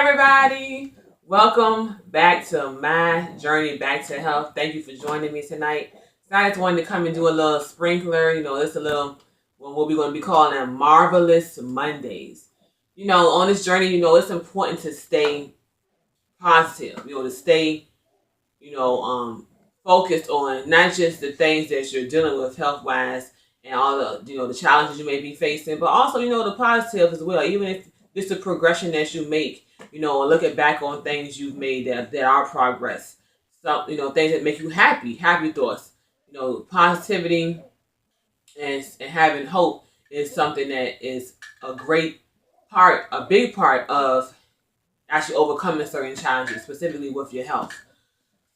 Everybody, welcome back to my journey back to health. Thank you for joining me tonight. So I just wanted to come and do a little sprinkler. It's a little what we're going to be calling a marvelous Mondays. On this journey, it's important to stay positive. To stay, you know, um, focused on not just the things that you're dealing with health wise and all the challenges you may be facing, but also the positive as well. Even if it's the progression that you make, and looking back on things you've made that are progress. So things that make you happy thoughts. Positivity and having hope is something that is a big part of actually overcoming certain challenges, specifically with your health.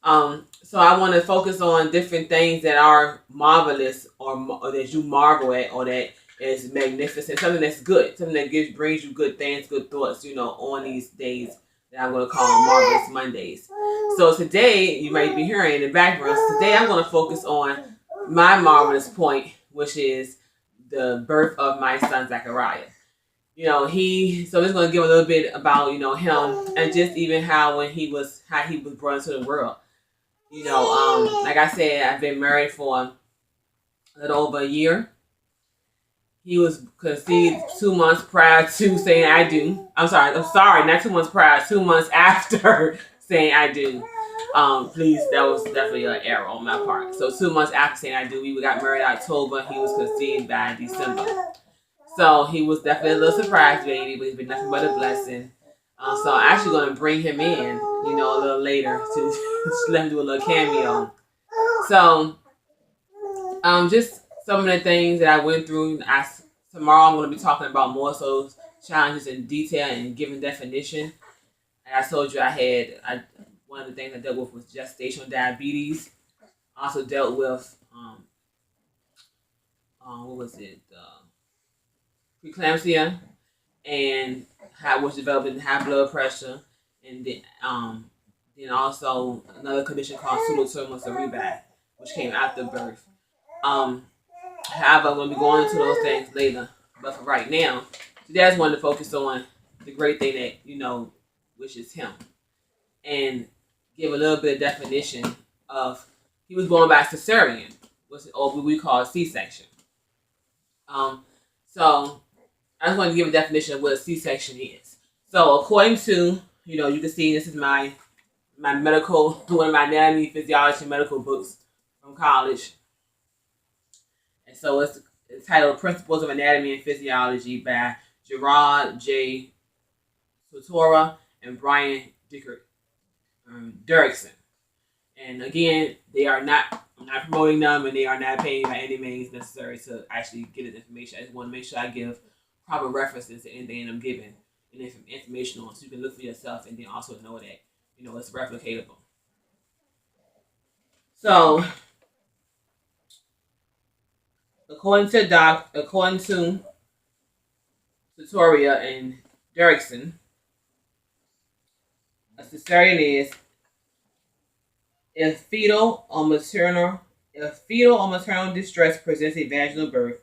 So I want to focus on different things that are marvelous or that you marvel at or that is magnificent, something that's good, something that brings you good things, good thoughts, on these days that I'm going to call Marvelous Mondays. So today, you might be hearing in the background, today I'm going to focus on my marvelous point, which is the birth of my son, Zachariah. So I'm just going to give a little bit about, him and just even how he was brought into the world. Like I said, I've been married for a little over a year. He was conceived 2 months prior to saying I do. I'm sorry, not 2 months prior, 2 months after saying I do. Please, that was definitely an error on my part. So 2 months after saying I do, we got married in October. He was conceived by December. So he was definitely a little surprise baby, but he's been nothing but a blessing. So I'm actually going to bring him in, a little later to let him do a little cameo. So, just some of the things that I went through. Tomorrow I'm going to be talking about more so challenges in detail and giving definition. And I told you one of the things I dealt with was gestational diabetes. I also dealt with what was it? Preeclampsia, and was developing high blood pressure, and then also another condition called pseudoterminal cerebri, which came after birth. However, I'm going to be going into those things later. But for right now, today I just wanted to focus on the great thing that, which is him. And give a little bit of definition of, he was born by cesarean, or what we call C-section. So I just wanted to give a definition of what a C-section is. So according to, you can see this is my medical, one of my anatomy, physiology, medical books from college. And so it's titled Principles of Anatomy and Physiology by Gerard J. Sotora and Brian Derrickson. And again, I'm not promoting them, and they are not paid by any means necessary to actually get this information. I just want to make sure I give proper references to anything I'm giving and information on, so you can look for yourself and then also know that, it's replicatable. So, according to Sotoria and Derrickson, a cesarean is if fetal or maternal distress presents a vaginal birth,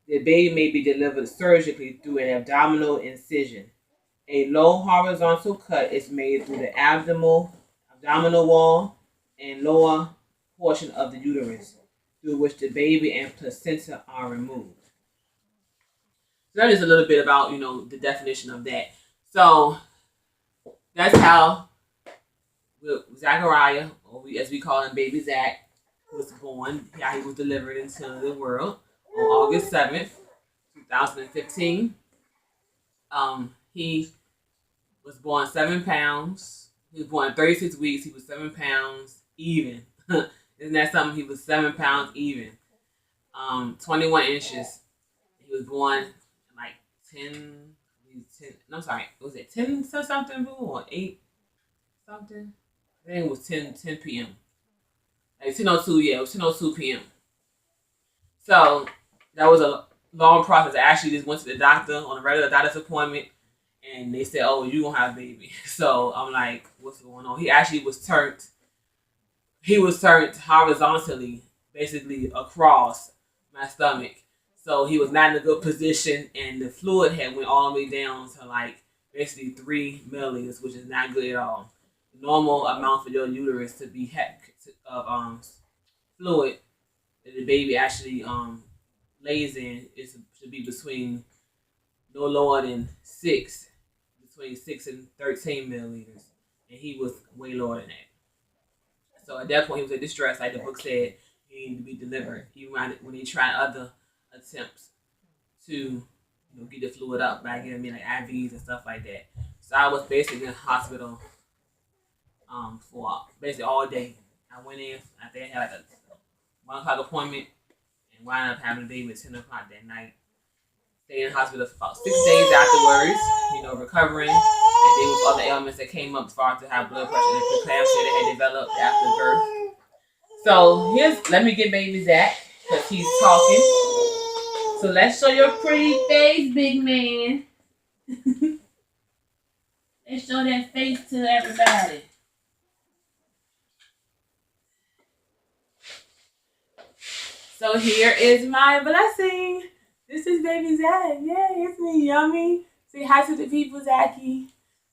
the baby may be delivered surgically through an abdominal incision. A low horizontal cut is made through the abdominal wall and lower portion of the uterus, through which the baby and placenta are removed. So that is a little bit about, the definition of that. So that's how Zachariah, or as we call him, baby Zach, was born. How he was delivered into the world on August 7th, 2015. He was born 7 pounds. He was born 36 weeks. He was 7 pounds even. Isn't that something? He was 7 pounds even. 21 inches. He was born like 10. I'm sorry. Was it 10 something or 8 something? I think it was 10 p.m. Like 10:02. Yeah, it was 10:02 p.m. So that was a long process. I actually just went to the doctor on a regular doctor's appointment, and they said, "Oh, you gonna have a baby." So I'm like, "What's going on?" He actually was turned. He was turned horizontally, basically across my stomach. So he was not in a good position, and the fluid had went all the way down to like basically 3 milliliters, which is not good at all. The normal amount for your uterus to be of fluid that the baby actually lays in should be between no lower than between 6 and 13 milliliters, and he was way lower than that. So at that point, he was in distress, like the book said. He needed to be delivered. When he tried other attempts to get the fluid up by giving me like IVs and stuff like that. So I was basically in the hospital for basically all day. I went in. I think I had like a 1 o'clock appointment and wound up having a baby at 10 o'clock that night. Stayed in the hospital for about 6 days afterwards, recovering. And then with other ailments that came up as far as to high blood pressure and preeclampsia that had developed after birth. So let me get baby Zach, because he's talking. So let's show your pretty face, big man. Let's show that face to everybody. So here is my blessing. This is baby Zach. Yeah, it's me, Yummy. Say hi to the people, Zachy.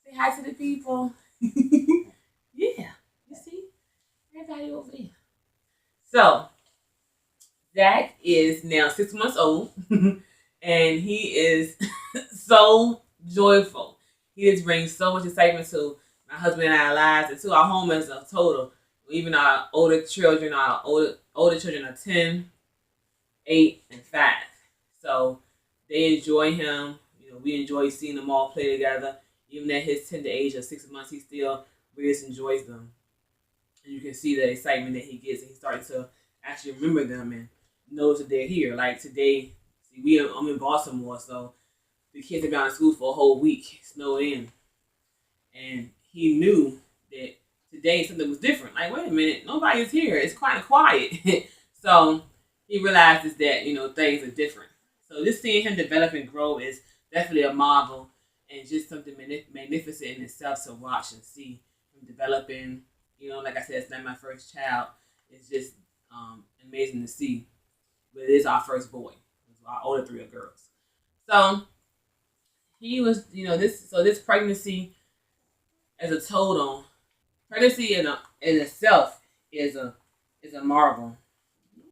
Say hi to the people. Yeah, you see? Everybody over there. So, Zach is now 6 months old, and he is so joyful. He just brings so much excitement to my husband and our lives, and to our home as a total. Even our older children are 10, 8, and 5. So they enjoy him. We enjoy seeing them all play together. Even at his tender age of 6 months, he still really enjoys them. And you can see the excitement that he gets, and he's starting to actually remember them and knows that they're here. Like today, I'm in Baltimore, so the kids have been out of school for a whole week, snowed in. And he knew that today something was different. Like, wait a minute, nobody's here. It's kind of quiet. So he realizes that, things are different. So just seeing him develop and grow is definitely a marvel and just something magnificent in itself to watch and see him developing. Like I said, it's not my first child. It's just amazing to see. But it is our first boy. Our older 3 are girls. So he was, this pregnancy as a total, pregnancy in itself is a marvel.